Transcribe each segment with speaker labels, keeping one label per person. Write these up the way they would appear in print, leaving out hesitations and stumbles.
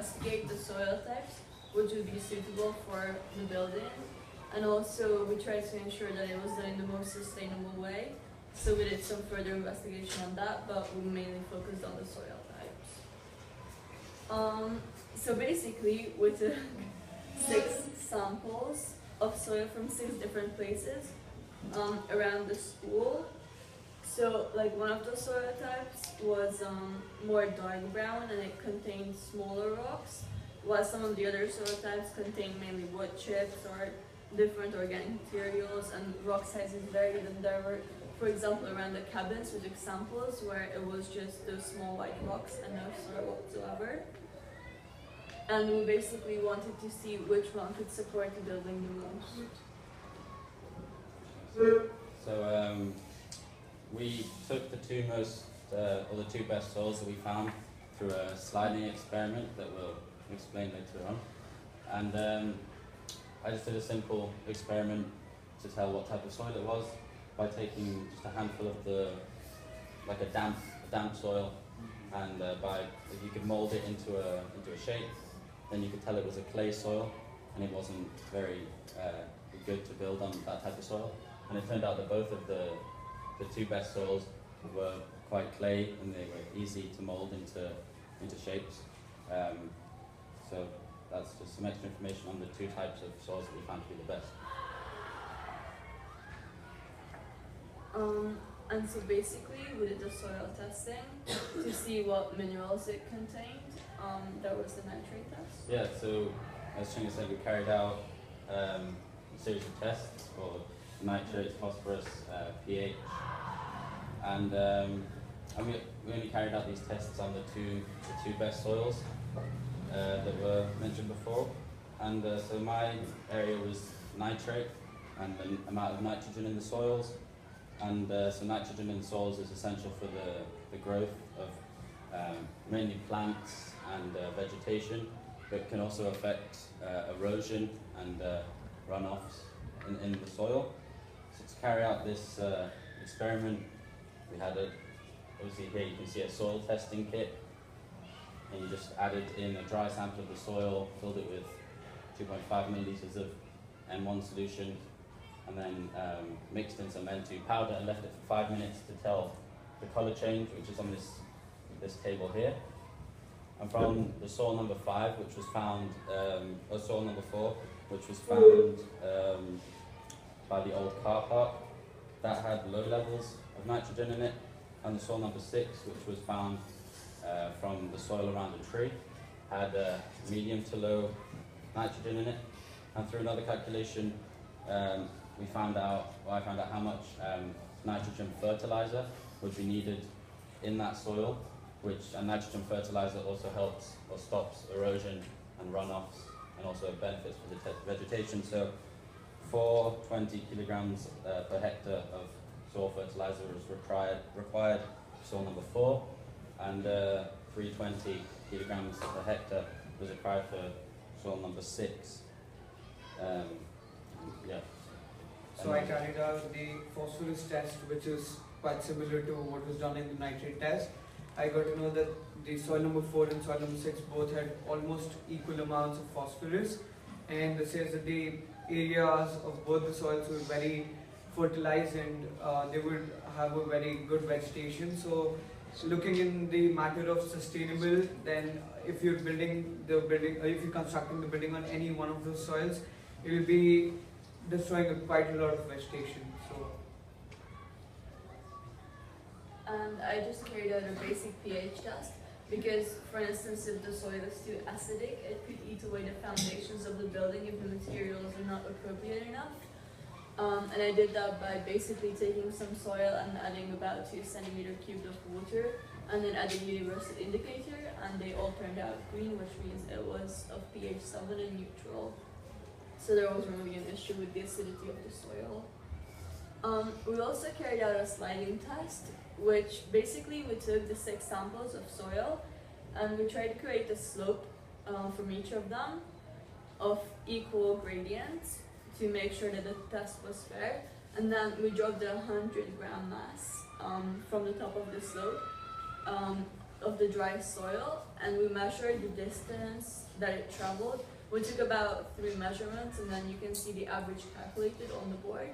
Speaker 1: investigate the soil types which would be suitable for the building. And also we tried to ensure that it was done in the most sustainable way. So we did some further investigation on that, but we mainly focused on the soil types. So basically we took 6 samples of soil from 6 different places around the school. So like one of the soil types was more dark brown and it contained smaller rocks, while some of the other soil types contained mainly wood chips or different organic materials, and rock sizes varied, and there were, for example, around the cabins we took samples where it was just those small white rocks and no soil whatsoever. And we basically wanted to see which one could support the building the most.
Speaker 2: So we took the 2 most, or the 2 best soils that we found through a sliding experiment that we'll explain later on. And I just did a simple experiment to tell what type of soil it was by taking just a handful of like a damp soil, and if you could mold it into a shape, then you could tell it was a clay soil, and it wasn't very good to build on that type of soil. And it turned out that both of the 2 best soils were quite clay, and they were easy to mold into shapes. So that's just some extra information on the 2 types of soils that we found to be the best.
Speaker 1: And so basically we did the soil testing to see what minerals it contained. That was the nitrate test.
Speaker 2: Yeah, so as Chinga said, we carried out a series of tests for nitrates, phosphorus, pH, and we only carried out these tests on the two best soils that were mentioned before. And so my area was nitrate and the amount of nitrogen in the soils. And so nitrogen in the soils is essential for the growth of mainly plants and vegetation, but can also affect erosion and runoffs in the soil. So to carry out this experiment, we had obviously here you can see a soil testing kit, and you just added in a dry sample of the soil, filled it with 2.5 milliliters of N1 solution, and then mixed in some N2 powder and left it for 5 minutes to tell the color change, which is on this table here. And from the soil number 5, which was found, or soil number 4, which was found by the old car park, that had low levels of nitrogen in it, and the soil number 6, which was found from the soil around a tree, had medium to low nitrogen in it. And through another calculation, I found out how much nitrogen fertilizer would be needed in that soil, and nitrogen fertilizer also helps or stops erosion and runoffs, and also benefits for the vegetation. So 420 kilograms per hectare of soil fertilizer was required for soil number 4, and 320 kilograms per hectare was required for soil number 6. Yeah.
Speaker 3: So I carried out the phosphorus test, which is quite similar to what was done in the nitrate test. I got to know that the soil number 4 and soil number 6 both had almost equal amounts of phosphorus, and this says that the areas of both the soils were very fertilized, and they would have a very good vegetation. So looking in the matter of sustainable, then if you're building the building, or if you're constructing the building on any one of those soils, it will be destroying quite a lot of vegetation. So.
Speaker 1: And I just carried out a basic pH test because, for instance, if the soil is too acidic, it could eat away the foundations of the building if the materials are not appropriate enough. And I did that by basically taking some soil and adding about 2 centimeter cubed of water, and then adding a universal indicator, and they all turned out green, which means it was of pH 7 and neutral. So there wasn't really an issue with the acidity of the soil. We also carried out a sliding test, which basically we took the 6 samples of soil and we tried to create a slope from each of them of equal gradients to make sure that the test was fair. And then we dropped a 100-gram mass from the top of the slope of the dry soil, and we measured the distance that it traveled. We took about 3 measurements, and then you can see the average calculated on the board.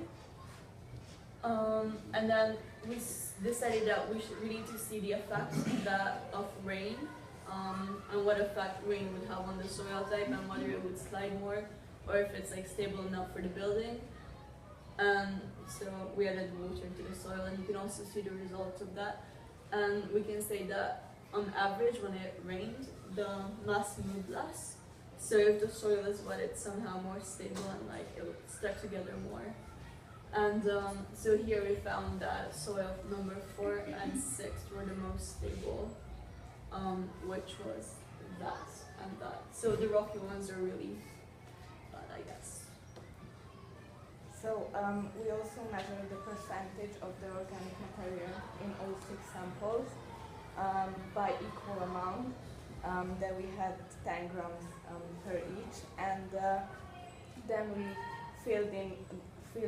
Speaker 1: And then we decided that we need to see the effect of rain, and what effect rain would have on the soil type, and whether it would slide more, or if it's like stable enough for the building. And so we added water to the soil, and you can also see the results of that. And we can say that on average, when it rained, the mass moved less. So if the soil is wet, it's somehow more stable and like it would stick together more. And so here we found that soil number 4 and 6 were the most stable, which was that and that. So the rocky ones are really bad, I guess.
Speaker 4: So we also measured the percentage of the organic material in all 6 samples by equal amount. Then we had 10 grams per each, and then we filled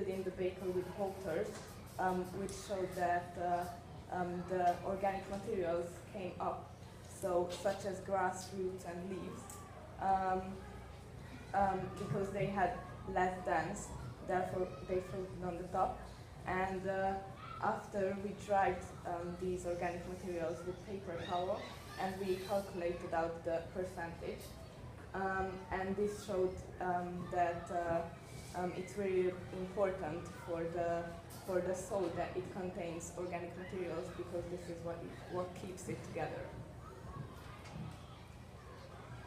Speaker 4: in the beaker with water, which showed that the organic materials came up, so such as grass, roots, and leaves, because they had less dense. Therefore, they floated on the top, and after we dried these organic materials with paper towel, and we calculated out the percentage, and this showed that it's really important for the soil that it contains organic materials, because this is what keeps it together.